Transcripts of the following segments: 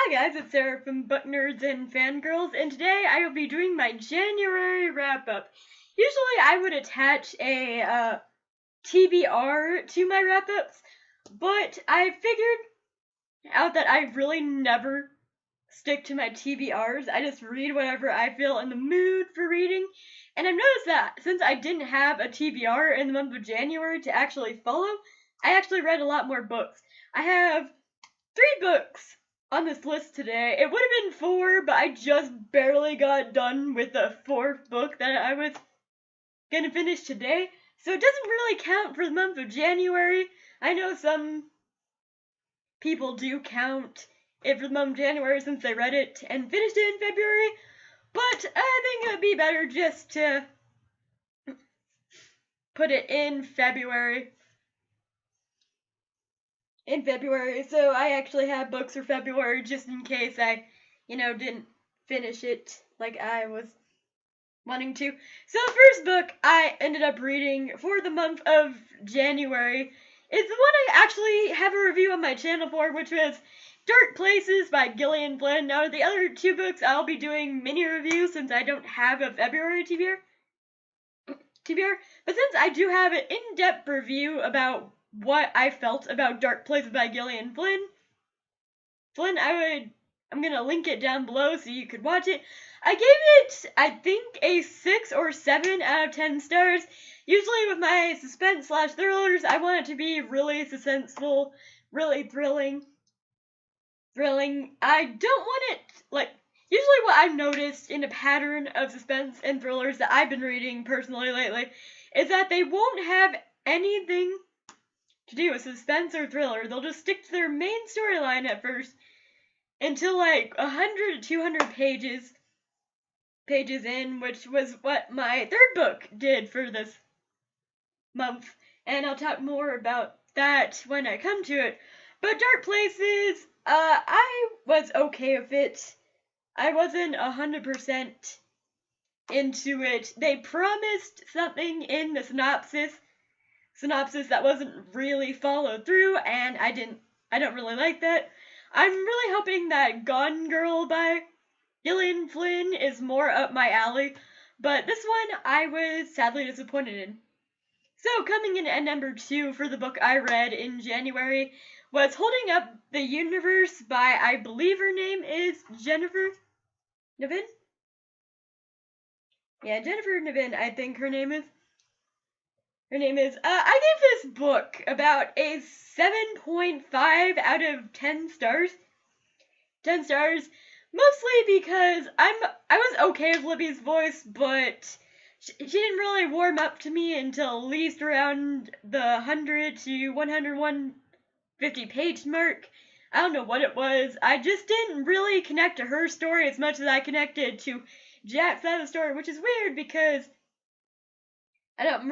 Hi guys, it's Sarah from Book Nerds and Fangirls, and today I will be doing my January wrap-up. Usually I would attach a TBR to my wrap-ups, but I figured out that I really never stick to my TBRs. I just read whatever I feel in the mood for reading, and I've noticed that since I didn't have a TBR in the month of January to actually follow, I actually read a lot more books. I have 3 books on this list today. It would have been 4, but I just barely got done with the 4th book that I was gonna finish today. So it doesn't really count for the month of January. I know some people do count it for the month of January since they read it and finished it in February, but I think it would be better just to put it in February. So I actually have books for February just in case I, didn't finish it like I was wanting to. So the first book I ended up reading for the month of January is the one I actually have a review on my channel for, which was Dark Places by Gillian Flynn. Now the other 2 books I'll be doing mini reviews since I don't have a February TBR. But since I do have an in-depth review about what I felt about Dark Places by Gillian Flynn, I'm gonna link it down below so you could watch it. I gave it, I think, a 6 or 7 out of 10 stars. Usually with my suspense / thrillers, I want it to be really suspenseful, really thrilling. I don't want it, usually what I've noticed in a pattern of suspense and thrillers that I've been reading personally lately is that they won't have anything to do with suspense or thriller. They'll just stick to their main storyline at first until 100 to 200 pages in, which was what my 3rd book did for this month, and I'll talk more about that when I come to it. But Dark Places, I was okay with it. I wasn't 100% into it. They promised something in the synopsis that wasn't really followed through, and I don't really like that. I'm really hoping that Gone Girl by Gillian Flynn is more up my alley, but this one I was sadly disappointed in. So coming in at number 2 for the book I read in January was Holding Up the Universe by, I believe her name is Jennifer Niven? Yeah, Jennifer Niven, I think her name is. I gave this book about a 7.5 out of 10 stars. 10 stars, mostly because I was okay with Libby's voice, but she didn't really warm up to me until at least around the 100 to 150 page mark. I don't know what it was. I just didn't really connect to her story as much as I connected to Jack's side of the story, which is weird because I don't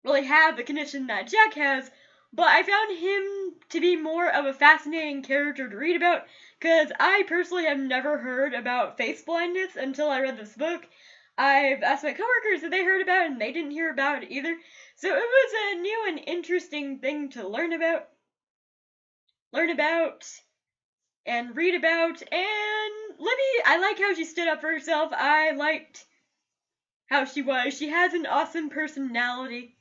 really have the connection that Jack has, but I found him to be more of a fascinating character to read about, because I personally have never heard about face blindness until I read this book. I've asked my coworkers if they heard about it, and they didn't hear about it either, so it was a new and interesting thing to learn about, and read about, and Libby, I like how she stood up for herself. I liked how she was. She has an awesome personality,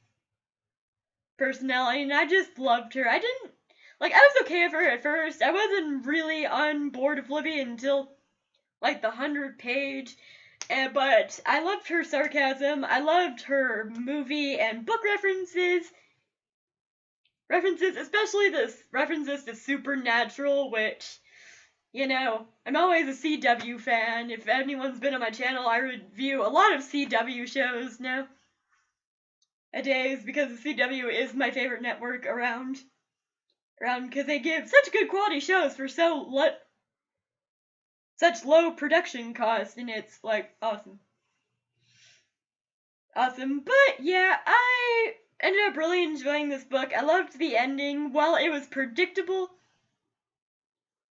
and I just loved her. I was okay with her at first. I wasn't really on board with Libby until, the 100 page, but I loved her sarcasm. I loved her movie and book references, especially the references to Supernatural, which, I'm always a CW fan. If anyone's been on my channel, I review a lot of CW shows now a days because the CW is my favorite network around because they give such good quality shows for such low production cost, and it's awesome. But yeah, I ended up really enjoying this book. I loved the ending. While it was predictable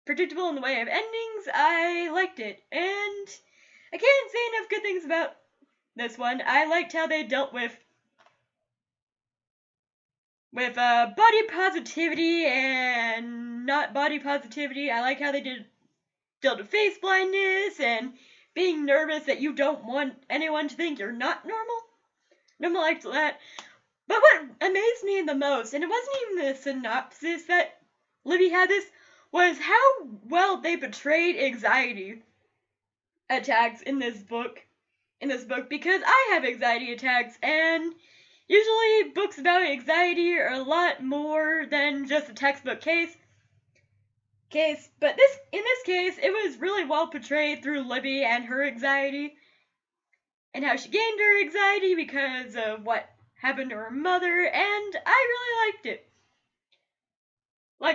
in the way of endings, I liked it, and I can't say enough good things about this one. I liked how they dealt with body positivity and not body positivity. I like how they did dealt with face blindness and being nervous that you don't want anyone to think you're not normal. Normal like that. But what amazed me the most, and it wasn't even the synopsis that Libby had this, was how well they portrayed anxiety attacks in this book. Because I have anxiety attacks, and usually books about anxiety are a lot more than just a textbook case. But in this case, it was really well portrayed through Libby and her anxiety, and how she gained her anxiety because of what happened to her mother, and I really liked it.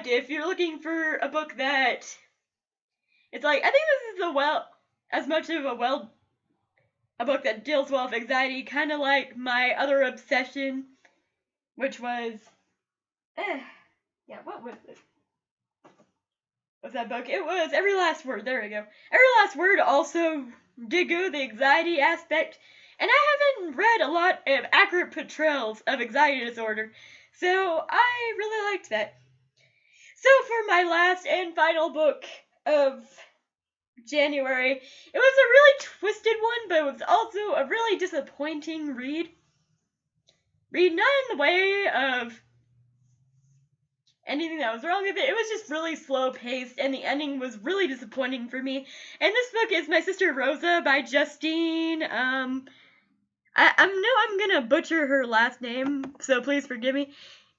If you're looking for a book that, it's like, I think this is a book that deals well with anxiety, kind of like my other obsession, which was, what was it? What's that book? It was Every Last Word. There we go. Every Last Word also did go the anxiety aspect, and I haven't read a lot of accurate portrayals of anxiety disorder, so I really liked that. So for my last and final book of January, it was a really twisted one, but it was also a really disappointing read. Not in the way of anything that was wrong with it. It was just really slow paced, and the ending was really disappointing for me. And this book is My Sister Rosa by Justine. I know I'm gonna butcher her last name, so please forgive me.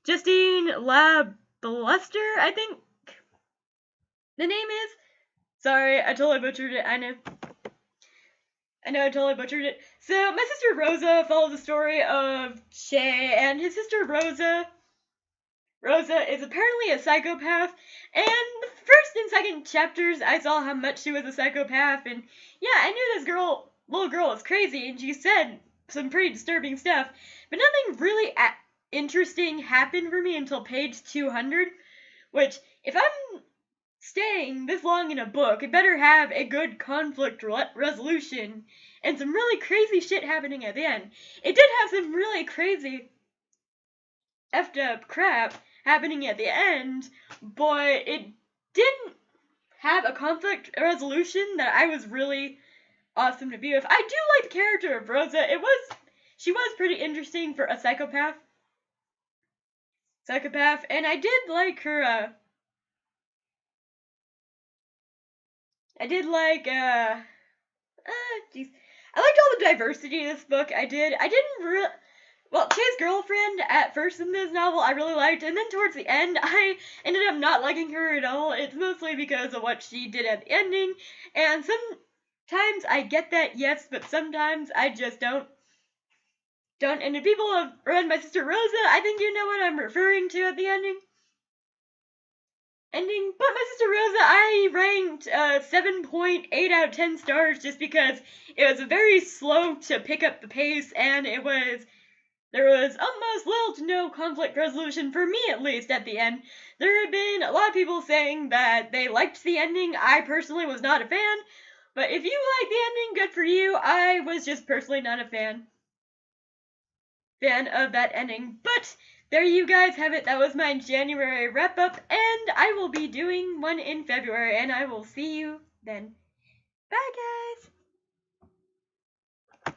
Justine LaBluster, I think the name is. Sorry, I totally butchered it. I know I totally butchered it. So, My Sister Rosa follows the story of Shay and his sister Rosa. Rosa is apparently a psychopath, and the first and second chapters I saw how much she was a psychopath, and yeah, I knew this little girl was crazy, and she said some pretty disturbing stuff, but nothing really interesting happened for me until page 200, which, if I'm staying this long in a book, it better have a good conflict resolution and some really crazy shit happening at the end. It did have some really crazy effed up crap happening at the end, but it didn't have a conflict resolution that I was really awesome to be with. I do like the character of Rosa. She was pretty interesting for a psychopath, and I did like her, I liked all the diversity of this book. Chay's girlfriend at first in this novel I really liked, and then towards the end I ended up not liking her at all. It's mostly because of what she did at the ending, and sometimes I get that, yes, but sometimes I just don't. And if people have read My Sister Rosa, I think you know what I'm referring to at the ending. But My Sister Rosa, I ranked 7.8 out of 10 stars just because it was very slow to pick up the pace, and there was almost little to no conflict resolution, for me at least, at the end. There had been a lot of people saying that they liked the ending. I personally was not a fan, but if you like the ending, good for you. I was just personally not a fan of that ending. But there you guys have it. That was my January wrap-up, and I will be doing one in February, and I will see you then. Bye, guys!